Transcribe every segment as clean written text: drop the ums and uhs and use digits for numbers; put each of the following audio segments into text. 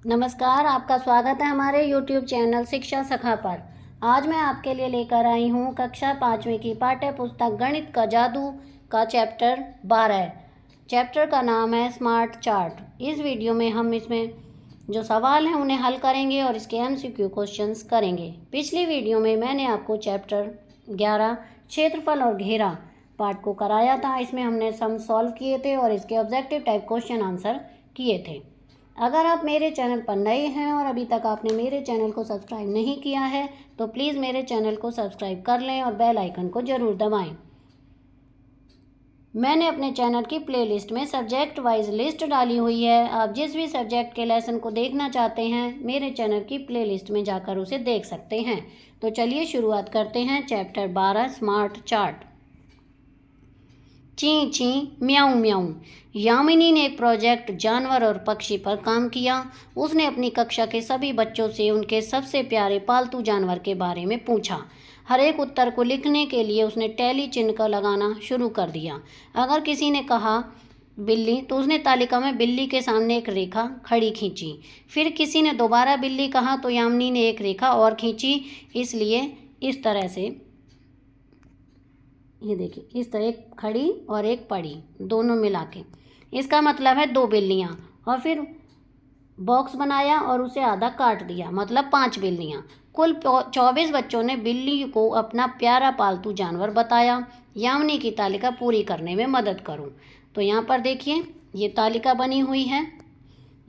नमस्कार, आपका स्वागत है हमारे YouTube चैनल शिक्षा सखा पर। आज मैं आपके लिए लेकर आई हूँ कक्षा 5वीं की पाठ्य पुस्तक गणित का जादू का चैप्टर 12। चैप्टर का नाम है स्मार्ट चार्ट। इस वीडियो में हम इसमें जो सवाल हैं उन्हें हल करेंगे और इसके MCQ क्वेश्चंस करेंगे। पिछली वीडियो में मैंने आपको चैप्टर 11 क्षेत्रफल और घेरा पार्ट को कराया था। इसमें हमने सम सॉल्व किए थे और इसके ऑब्जेक्टिव टाइप क्वेश्चन आंसर किए थे। अगर आप मेरे चैनल पर नए हैं और अभी तक आपने मेरे चैनल को सब्सक्राइब नहीं किया है तो प्लीज़ मेरे चैनल को सब्सक्राइब कर लें और बेल आइकन को ज़रूर दबाएं। मैंने अपने चैनल की प्लेलिस्ट में सब्जेक्ट वाइज लिस्ट डाली हुई है। आप जिस भी सब्जेक्ट के लेसन को देखना चाहते हैं मेरे चैनल की प्लेलिस्ट में जाकर उसे देख सकते हैं। तो चलिए शुरुआत करते हैं चैप्टर 12 स्मार्ट चार्ट। ची ची म्याऊं म्याऊं। यामिनी ने एक प्रोजेक्ट जानवर और पक्षी पर काम किया। उसने अपनी कक्षा के सभी बच्चों से उनके सबसे प्यारे पालतू जानवर के बारे में पूछा। हर एक उत्तर को लिखने के लिए उसने टैली चिन्ह का लगाना शुरू कर दिया। अगर किसी ने कहा बिल्ली तो उसने तालिका में बिल्ली के सामने एक रेखा खड़ी खींची। फिर किसी ने दोबारा बिल्ली कहा तो यामिनी ने एक रेखा और खींची। इसलिए इस तरह से ये देखिए, इस तरह एक खड़ी और एक पड़ी दोनों मिला के, इसका मतलब है 2 बिल्लियाँ। और फिर बॉक्स बनाया और उसे आधा काट दिया, मतलब 5 बिल्लियाँ। कुल 24 बच्चों ने बिल्ली को अपना प्यारा पालतू जानवर बताया। यामिनी की तालिका पूरी करने में मदद करूं। तो यहाँ पर देखिए ये तालिका बनी हुई है।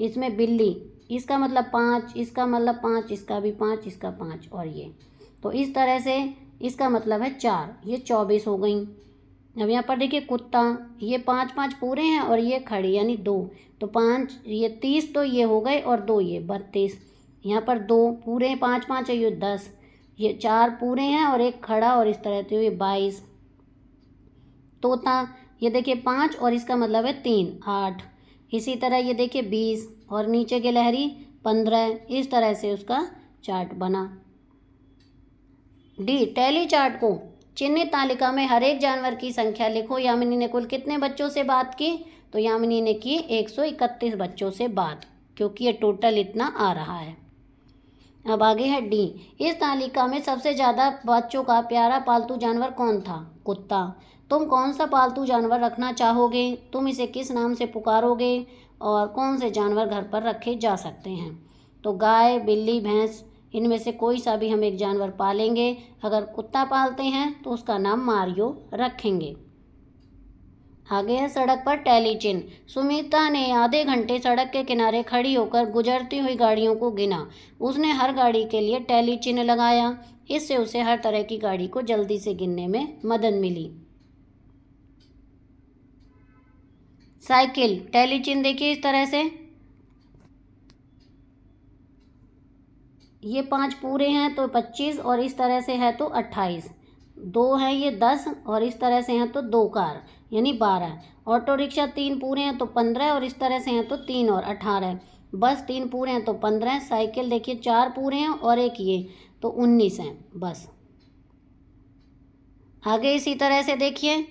इसमें बिल्ली, इसका मतलब 5, इसका मतलब 5, इसका भी 5, इसका 5 और ये, तो इस तरह से इसका मतलब है 4, ये 24 हो गई। अब यहाँ पर देखिए कुत्ता, ये 5 पूरे हैं और ये खड़ी यानी 2, तो 5 ये 30 तो ये हो गए और 2 ये 32। यहाँ पर 2 पूरे 5 है, ये 10, ये 4 पूरे हैं और एक खड़ा और इस तरह से ये 22। तोता, ये देखिए 5 और इसका मतलब है 3, 8। इसी तरह ये देखिए 20 और नीचे गिलहरी 15। इस तरह से उसका चार्ट बना। डी, टैली चार्ट को चिन्हित तालिका में हर एक जानवर की संख्या लिखो। यामिनी ने कुल कितने बच्चों से बात की? तो यामिनी ने की 131 बच्चों से बात, क्योंकि ये टोटल इतना आ रहा है। अब आगे है डी, इस तालिका में सबसे ज़्यादा बच्चों का प्यारा पालतू जानवर कौन था? कुत्ता। तुम कौन सा पालतू जानवर रखना चाहोगे? तुम इसे किस नाम से पुकारोगे? और कौन से जानवर घर पर रखे जा सकते हैं? तो गाय, बिल्ली, भैंस, इनमें से कोई सा भी हम एक जानवर पालेंगे। अगर कुत्ता पालते हैं तो उसका नाम मारियो रखेंगे। आगे है सड़क पर टैली चिन्ह। सुमिता ने आधे घंटे सड़क के किनारे खड़ी होकर गुजरती हुई गाड़ियों को गिना। उसने हर गाड़ी के लिए टैली चिन्ह लगाया। इससे उसे हर तरह की गाड़ी को जल्दी से गिनने में मदद मिली। साइकिल, टैली चिन्ह देखिए इस तरह से, ये 5 पूरे हैं तो 25 और इस तरह से है तो 28। 2 है ये 10 और इस तरह से हैं तो 2 कार यानी 12। ऑटो रिक्शा 3 पूरे हैं तो 15 और इस तरह से हैं तो 3 और 18। बस 3 पूरे हैं तो 15। साइकिल देखिए 4 पूरे हैं और एक ये तो 19 हैं बस। आगे इसी तरह से देखिए,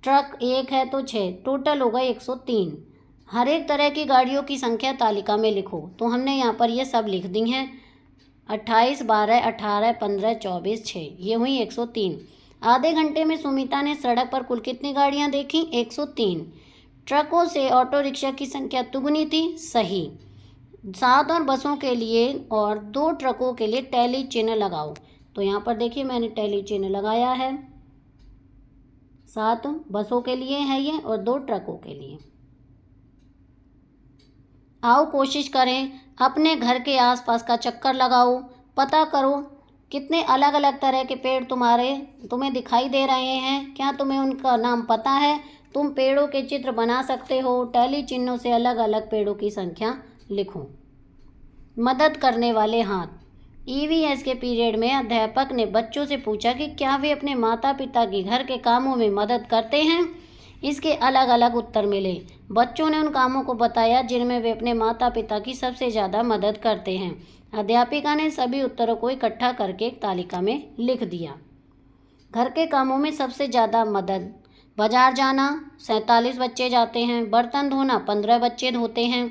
ट्रक 1 है तो 6, टोटल हो गए 103। हर एक तरह की गाड़ियों की संख्या तालिका में लिखो। तो हमने यहाँ पर ये सब लिख दी हैं, 28, 12, 18, 15, 24, 6, ये हुई 103। आधे घंटे में सुमिता ने सड़क पर कुल कितनी गाड़ियाँ देखी? 103। ट्रकों से ऑटो रिक्शा की संख्या दुगनी थी, सही। 7 और बसों के लिए और 2 ट्रकों के लिए टैली चिन्ह लगाओ। तो यहाँ पर देखिए मैंने टैली चिन्ह लगाया है। 7 बसों के लिए है ये और 2 ट्रकों के लिए। आओ कोशिश करें, अपने घर के आसपास का चक्कर लगाओ, पता करो कितने अलग अलग तरह के पेड़ तुम्हें दिखाई दे रहे हैं। क्या तुम्हें उनका नाम पता है? तुम पेड़ों के चित्र बना सकते हो। टैली चिन्हों से अलग अलग पेड़ों की संख्या लिखो। मदद करने वाले हाथ। EVS के पीरियड में अध्यापक ने बच्चों से पूछा कि क्या वे अपने माता पिता की घर के कामों में मदद करते हैं। इसके अलग अलग उत्तर मिले। बच्चों ने उन कामों को बताया जिनमें वे अपने माता पिता की सबसे ज़्यादा मदद करते हैं। अध्यापिका ने सभी उत्तरों को इकट्ठा करके एक तालिका में लिख दिया। घर के कामों में सबसे ज़्यादा मदद, बाजार जाना 47 बच्चे जाते हैं, बर्तन धोना 15 बच्चे धोते हैं,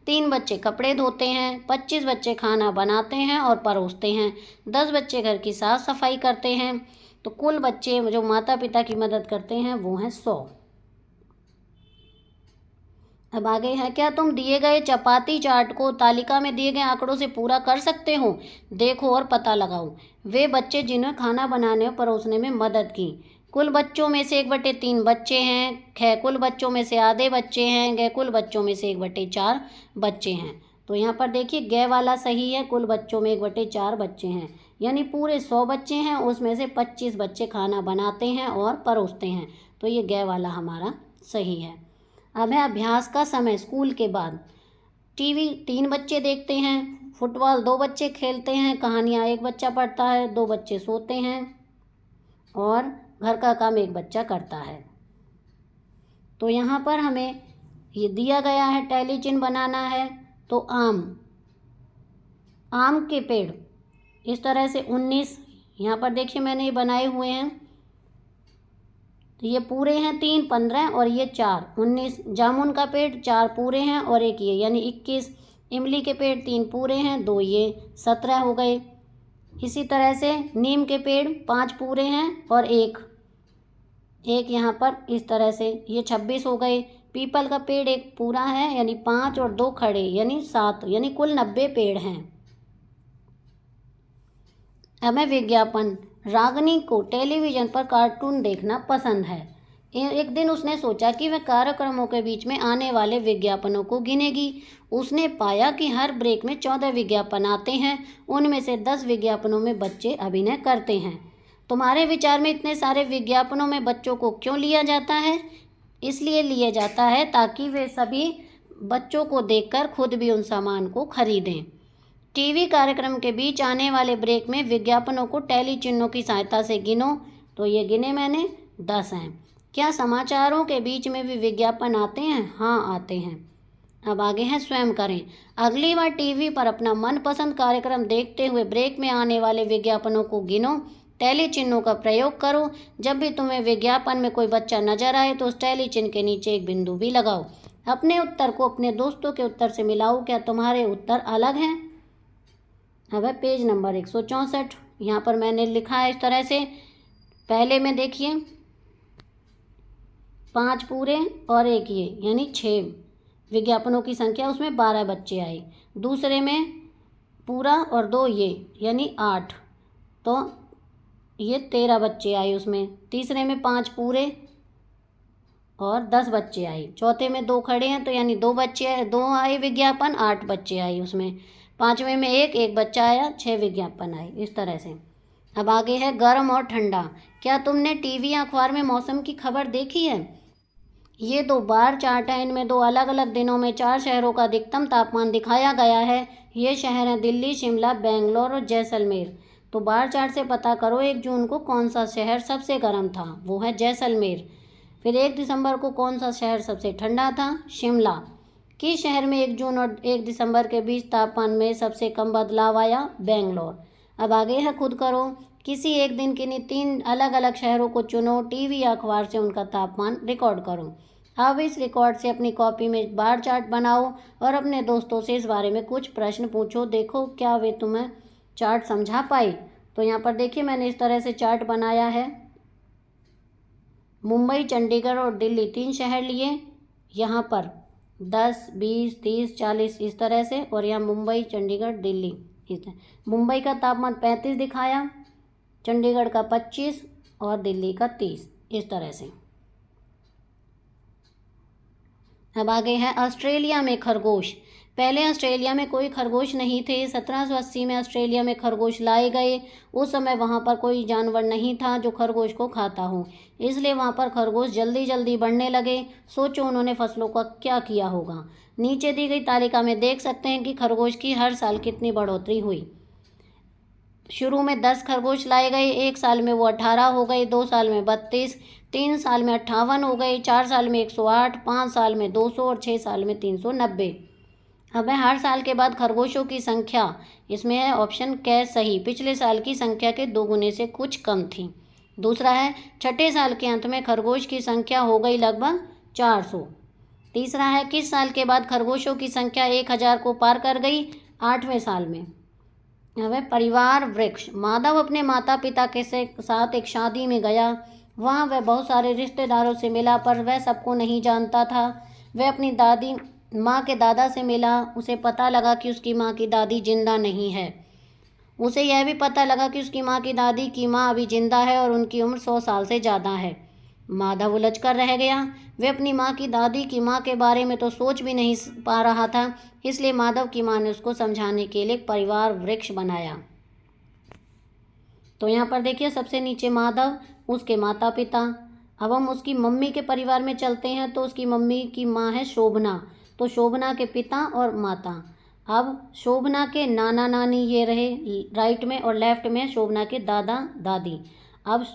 3 बच्चे कपड़े धोते हैं, 25 बच्चे खाना बनाते हैं और परोसते हैं, 10 बच्चे घर की साफ सफाई करते हैं। तो कुल बच्चे जो माता पिता की मदद करते हैं वो हैं 100। अब आगे है, क्या तुम दिए गए चपाती चार्ट को तालिका में दिए गए आंकड़ों से पूरा कर सकते हो? देखो और पता लगाओ। वे बच्चे जिन्हें खाना बनाने और परोसने में मदद की। कुल बच्चों में से 1/3 बच्चे हैं। ख, कुल बच्चों में से आधे बच्चे हैं। ग, कुल बच्चों में से 1/4 बच्चे हैं। तो यहाँ पर देखिए ग वाला सही है, कुल बच्चों में 1/4 बच्चे हैं, यानी पूरे 100 बच्चे हैं, उसमें से 25 बच्चे खाना बनाते हैं और परोसते हैं। तो ये ग वाला हमारा सही है। अब है अभ्यास का समय। स्कूल के बाद टीवी 3 बच्चे देखते हैं, फुटबॉल 2 बच्चे खेलते हैं, कहानियाँ 1 बच्चा पढ़ता है, 2 बच्चे सोते हैं और घर का काम 1 बच्चा करता है। तो यहाँ पर हमें ये दिया गया है, टैली चिन्ह बनाना है। तो आम के पेड़ इस तरह से 19, यहाँ पर देखिए मैंने ये बनाए हुए हैं। तो ये पूरे हैं 3, 15 और ये 4, 19। जामुन का पेड़ 4 पूरे हैं और 1 ये, यानी 21। इमली के पेड़ 3 पूरे हैं, 2 ये, 17 हो गए। इसी तरह से नीम के पेड़ 5 पूरे हैं और एक यहाँ पर इस तरह से, ये 26 हो गए। पीपल का पेड़ 1 पूरा है, यानी 5 और 2 खड़े, यानी 7, यानी कुल 90 पेड़ हैं। अब है विज्ञापन। रागिनी को टेलीविज़न पर कार्टून देखना पसंद है। एक दिन उसने सोचा कि वह कार्यक्रमों के बीच में आने वाले विज्ञापनों को गिनेगी। उसने पाया कि हर ब्रेक में 14 विज्ञापन आते हैं, उनमें से 10 विज्ञापनों में बच्चे अभिनय करते हैं। तुम्हारे विचार में इतने सारे विज्ञापनों में बच्चों को क्यों लिया जाता है? इसलिए लिया जाता है ताकि वे सभी बच्चों को देखकर खुद भी उन सामान को खरीदें। टीवी कार्यक्रम के बीच आने वाले ब्रेक में विज्ञापनों को टैली चिन्हों की सहायता से गिनो। तो ये गिने मैंने, 10 हैं। क्या समाचारों के बीच में भी विज्ञापन आते हैं? हाँ, आते हैं। अब आगे है स्वयं करें। अगली बार टीवी पर अपना मनपसंद कार्यक्रम देखते हुए ब्रेक में आने वाले विज्ञापनों को गिनो, टैली चिन्हों का प्रयोग करो। जब भी तुम्हें विज्ञापन में कोई बच्चा नजर आए तो उस टैली चिन्ह के नीचे एक बिंदु भी लगाओ। अपने उत्तर को अपने दोस्तों के उत्तर से मिलाओ। क्या तुम्हारे उत्तर अलग हैं? अब है पेज नंबर 164। यहाँ पर मैंने लिखा है इस तरह से। पहले में देखिए 5 पूरे और 1 ये, यानी 6 विज्ञापनों की संख्या, उसमें 12 बच्चे आए। दूसरे में पूरा और 2 ये, यानी 8, तो ये 13 बच्चे आए उसमें। तीसरे में 5 पूरे और 10 बच्चे आए। चौथे में 2 खड़े हैं, तो यानी 2 बच्चे आए, 2 आए विज्ञापन, 8 बच्चे आए उसमें। पाँचवें में 1 बच्चा आया, 6 विज्ञापन आए, इस तरह से। अब आगे है गर्म और ठंडा। क्या तुमने टीवी या अखबार में मौसम की खबर देखी है? ये 2 बार चार्ट है, इनमें 2 अलग अलग दिनों में 4 शहरों का अधिकतम तापमान दिखाया गया है। ये शहर हैं दिल्ली, शिमला, बेंगलोर और जैसलमेर। तो बार चार्ट से पता करो 1 जून को कौन सा शहर सबसे गर्म था, वो है जैसलमेर। फिर 1 दिसंबर को कौन सा शहर सबसे ठंडा था? शिमला। किस शहर में 1 जून और 1 दिसंबर के बीच तापमान में सबसे कम बदलाव आया? बेंगलोर। अब आगे है खुद करो। किसी एक दिन के लिए 3 अलग अलग शहरों को चुनो, टीवी या अखबार से उनका तापमान रिकॉर्ड करो। अब इस रिकॉर्ड से अपनी कॉपी में बार चार्ट बनाओ और अपने दोस्तों से इस बारे में कुछ प्रश्न पूछो। देखो क्या वे तुम्हें चार्ट समझा पाए। तो यहाँ पर देखिए मैंने इस तरह से चार्ट बनाया है। मुंबई, चंडीगढ़ और दिल्ली 3 शहर लिए, यहाँ पर 10, 20, 30, 40 इस तरह से, और यहाँ मुंबई, चंडीगढ़, दिल्ली इस तरह। मुंबई का तापमान 35 दिखाया, चंडीगढ़ का 25 और दिल्ली का 30, इस तरह से। अब आगे है ऑस्ट्रेलिया में खरगोश। पहले ऑस्ट्रेलिया में कोई खरगोश नहीं थे। 1780 में ऑस्ट्रेलिया में खरगोश लाए गए। उस समय वहाँ पर कोई जानवर नहीं था जो खरगोश को खाता हो, इसलिए वहाँ पर खरगोश जल्दी जल्दी बढ़ने लगे। सोचो उन्होंने फसलों का क्या किया होगा। नीचे दी गई तालिका में देख सकते हैं कि खरगोश की हर साल कितनी बढ़ोतरी हुई। शुरू में 10 खरगोश लाए गए, 1 साल में वो 18 हो गए, 2 साल में 32, 3 साल में 58 हो गए, 4 साल में 108, 5 साल में 200 और 6 साल में 390। अब है हर साल के बाद खरगोशों की संख्या, इसमें है ऑप्शन क सही, पिछले साल की संख्या के 2 गुने से कुछ कम थी। दूसरा है छठे साल के अंत में खरगोश की संख्या हो गई लगभग 400। तीसरा है किस साल के बाद खरगोशों की संख्या 1000 को पार कर गई? 8वें साल में। अब है परिवार वृक्ष। माधव अपने माता पिता के साथ एक शादी में गया। वहाँ वह बहुत सारे रिश्तेदारों से मिला, पर वह सबको नहीं जानता था। वह अपनी दादी माँ के दादा से मिला। उसे पता लगा कि उसकी माँ की दादी जिंदा नहीं है। उसे यह भी पता लगा कि उसकी माँ की दादी की माँ अभी जिंदा है और उनकी उम्र 100 साल से ज़्यादा है। माधव उलझ कर रह गया। वह अपनी माँ की दादी की माँ के बारे में तो सोच भी नहीं पा रहा था, इसलिए माधव की माँ ने उसको समझाने के लिए परिवार वृक्ष बनाया। तो यहाँ पर देखिए सबसे नीचे माधव, उसके माता पिता। अब हम उसकी मम्मी के परिवार में चलते हैं, तो उसकी मम्मी की माँ है शोभना, तो शोभना के पिता और माता। अब शोभना के नाना नानी ये रहे राइट में, और लेफ्ट में शोभना के दादा दादी। अब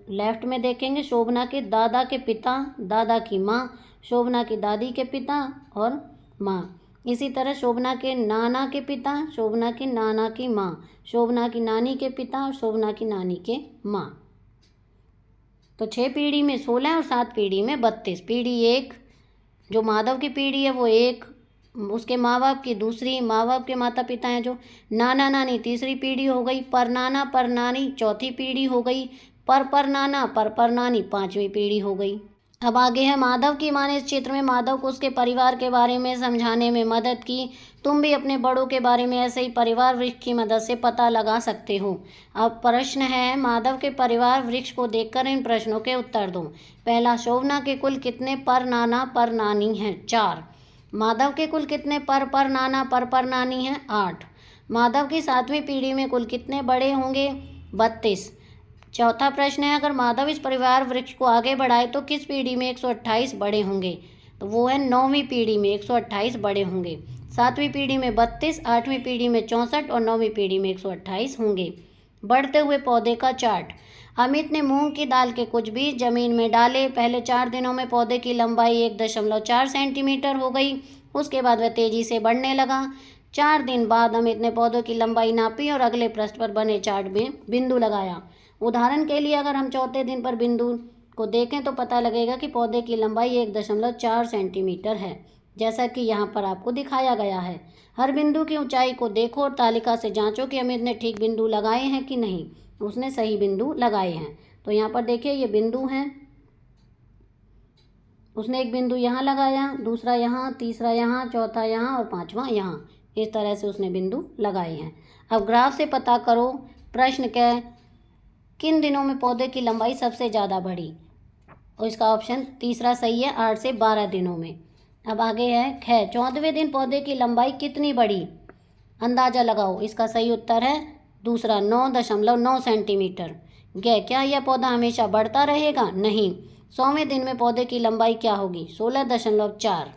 लेफ्ट में देखेंगे शोभना के दादा के पिता, दादा की माँ, शोभना की दादी के पिता और माँ। इसी तरह शोभना के नाना के पिता, शोभना के नाना की माँ, शोभना की नानी के पिता और शोभना की नानी के माँ। तो 6 पीढ़ी में 16 और 7 पीढ़ी में 32। पीढ़ी 1 जो माधव की पीढ़ी है वो 1, उसके माँ बाप की दूसरी, माँ बाप के माता पिता हैं जो नाना नानी तीसरी पीढ़ी हो गई, पर नाना पर नानी चौथी पीढ़ी हो गई, पर नाना पर नानी 5वीं पीढ़ी हो गई। अब आगे है माधव की माँ ने इस चित्र में माधव को उसके परिवार के बारे में समझाने में मदद की। तुम भी अपने बड़ों के बारे में ऐसे ही परिवार वृक्ष की मदद से पता लगा सकते हो। अब प्रश्न है माधव के परिवार वृक्ष को देखकर इन प्रश्नों के उत्तर दो। पहला, शोभना के कुल कितने पर नाना पर नानी हैं? 4। माधव के कुल कितने पर नाना पर नानी हैं? 8। माधव की 7वीं पीढ़ी में कुल कितने बड़े होंगे? 32। चौथा प्रश्न है अगर माधव इस परिवार वृक्ष को आगे बढ़ाए तो किस पीढ़ी में 128 बड़े होंगे? तो वो है 9वीं पीढ़ी में 128 बड़े होंगे। 7वीं पीढ़ी में 32, 8वीं पीढ़ी में 64 और 9वीं पीढ़ी में 128 होंगे। बढ़ते हुए पौधे का चार्ट। अमित ने मूंग की दाल के कुछ बीज जमीन में डाले। पहले 4 दिनों में पौधे की लंबाई 1.4 सेंटीमीटर हो गई। उसके बाद वह तेजी से बढ़ने लगा। 4 दिन बाद अमित ने पौधों की लंबाई नापी और अगले पृष्ठ पर बने चार्ट में बिंदु लगाया। उदाहरण के लिए अगर हम चौथे दिन पर बिंदु को देखें तो पता लगेगा कि पौधे की लंबाई 1.4 सेंटीमीटर है, जैसा कि यहाँ पर आपको दिखाया गया है। हर बिंदु की ऊंचाई को देखो और तालिका से जांचो कि अमित ने ठीक बिंदु लगाए हैं कि नहीं। उसने सही बिंदु लगाए हैं। तो यहाँ पर देखिए ये बिंदु हैं। उसने एक बिंदु यहाँ लगाया, दूसरा यहाँ, तीसरा यहाँ, चौथा यहाँ और 5वां यहाँ। इस तरह से उसने बिंदु लगाए हैं। अब ग्राफ से पता करो प्रश्न क्या है, किन दिनों में पौधे की लंबाई सबसे ज़्यादा बढ़ी? और इसका ऑप्शन तीसरा सही है, 8 से 12 दिनों में। अब आगे है ख, 14वें दिन पौधे की लंबाई कितनी बढ़ी? अंदाज़ा लगाओ। इसका सही उत्तर है दूसरा, 9.9 सेंटीमीटर। ग, क्या यह पौधा हमेशा बढ़ता रहेगा? नहीं। 100वें दिन में पौधे की लंबाई क्या होगी? 16.4।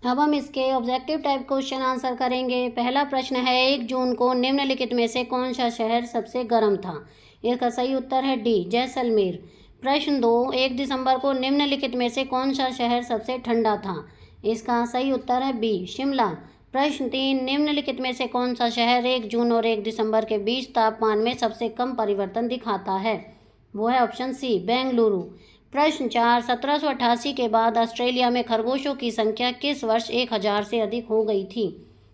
अब हम इसके ऑब्जेक्टिव टाइप क्वेश्चन आंसर करेंगे। पहला प्रश्न है 1 जून को निम्नलिखित में से कौन सा शहर सबसे गर्म था? इसका सही उत्तर है डी, जैसलमेर। प्रश्न 2, 1 दिसंबर को निम्नलिखित में से कौन सा शहर सबसे ठंडा था? इसका सही उत्तर है बी, शिमला। प्रश्न 3, निम्नलिखित में से कौन सा शहर 1 जून और 1 दिसंबर के बीच तापमान में सबसे कम परिवर्तन दिखाता है? वो है ऑप्शन सी, बेंगलुरु। प्रश्न 4, 1788 के बाद ऑस्ट्रेलिया में खरगोशों की संख्या किस वर्ष 1000 से अधिक हो गई थी?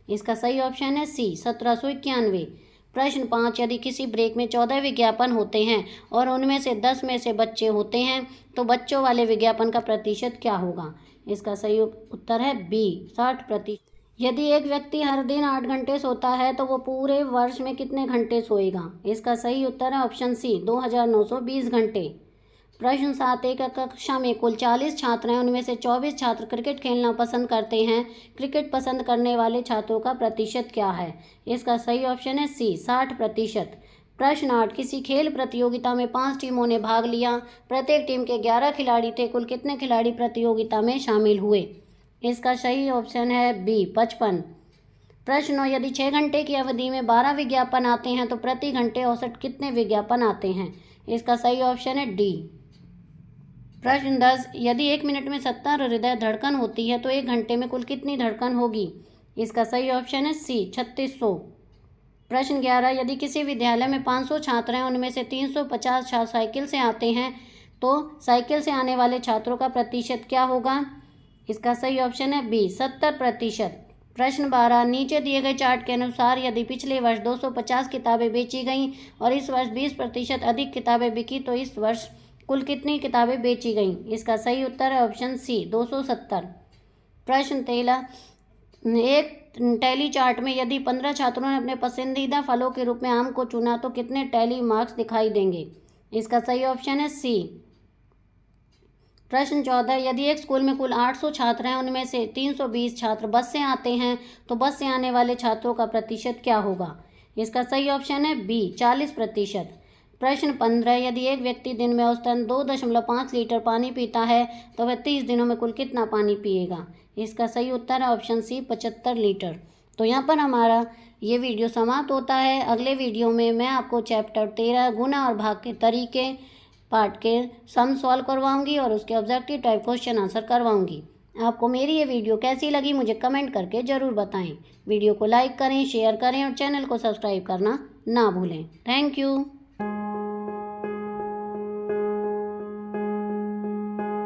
इसका सही ऑप्शन है सी, 1791। प्रश्न 5, यदि किसी ब्रेक में 14 विज्ञापन होते हैं और उनमें से 10 में से बच्चे होते हैं तो बच्चों वाले विज्ञापन का प्रतिशत क्या होगा? इसका सही उत्तर है बी, 60%। यदि एक व्यक्ति हर दिन 8 घंटे सोता है तो वो पूरे वर्ष में कितने घंटे सोएगा? इसका सही उत्तर है ऑप्शन सी, 2920 घंटे। प्रश्न 7, एक कक्षा में कुल 40 छात्र हैं, उनमें से 24 छात्र क्रिकेट खेलना पसंद करते हैं। क्रिकेट पसंद करने वाले छात्रों का प्रतिशत क्या है? इसका सही ऑप्शन है सी, 60%। प्रश्न 8, किसी खेल प्रतियोगिता में 5 टीमों ने भाग लिया। प्रत्येक टीम के 11 खिलाड़ी थे। कुल कितने खिलाड़ी प्रतियोगिता में शामिल हुए? इसका सही ऑप्शन है बी, 55। प्रश्न 9, यदि 6 घंटे की अवधि में 12 विज्ञापन आते हैं तो प्रति घंटे औसत कितने विज्ञापन आते हैं? इसका सही ऑप्शन है डी। प्रश्न 10, यदि 1 मिनट में 70 हृदय धड़कन होती है तो 1 घंटे में कुल कितनी धड़कन होगी? इसका सही ऑप्शन है सी, 3600। प्रश्न 11, यदि किसी विद्यालय में 500 छात्र हैं, उनमें से 350 छात्र साइकिल से आते हैं तो साइकिल से आने वाले छात्रों का प्रतिशत क्या होगा? इसका सही ऑप्शन है बी 70%। प्रश्न 12, नीचे दिए गए चार्ट के अनुसार यदि पिछले वर्ष 250 किताबें बेची गईं और इस वर्ष 20% अधिक किताबें बिकी तो इस वर्ष कुल कितनी किताबें बेची गईं? इसका सही उत्तर है ऑप्शन सी 270। प्रश्न 13, एक टैली चार्ट में यदि 15 छात्रों ने अपने पसंदीदा फलों के रूप में आम को चुना तो कितने टैली मार्क्स दिखाई देंगे? इसका सही ऑप्शन है सी। प्रश्न 14, यदि एक स्कूल में कुल 800 छात्र हैं, उनमें से 320 छात्र बस से आते हैं तो बस से आने वाले छात्रों का प्रतिशत क्या होगा? इसका सही ऑप्शन है बी 40%। प्रश्न 15, यदि एक व्यक्ति दिन में औसतन 2.5 लीटर पानी पीता है तो वह 30 दिनों में कुल कितना पानी पिएगा? इसका सही उत्तर है ऑप्शन सी 75 लीटर। तो यहाँ पर हमारा ये वीडियो समाप्त होता है। अगले वीडियो में मैं आपको चैप्टर 13 गुणा और भाग के तरीके पार्ट के सम सॉल्व करवाऊंगी और उसके ऑब्जेक्टिव टाइप क्वेश्चन आंसर करवाऊंगी। आपको मेरी ये वीडियो कैसी लगी मुझे कमेंट करके ज़रूर बताएं। वीडियो को लाइक करें, शेयर करें और चैनल को सब्सक्राइब करना ना भूलें। Thank you.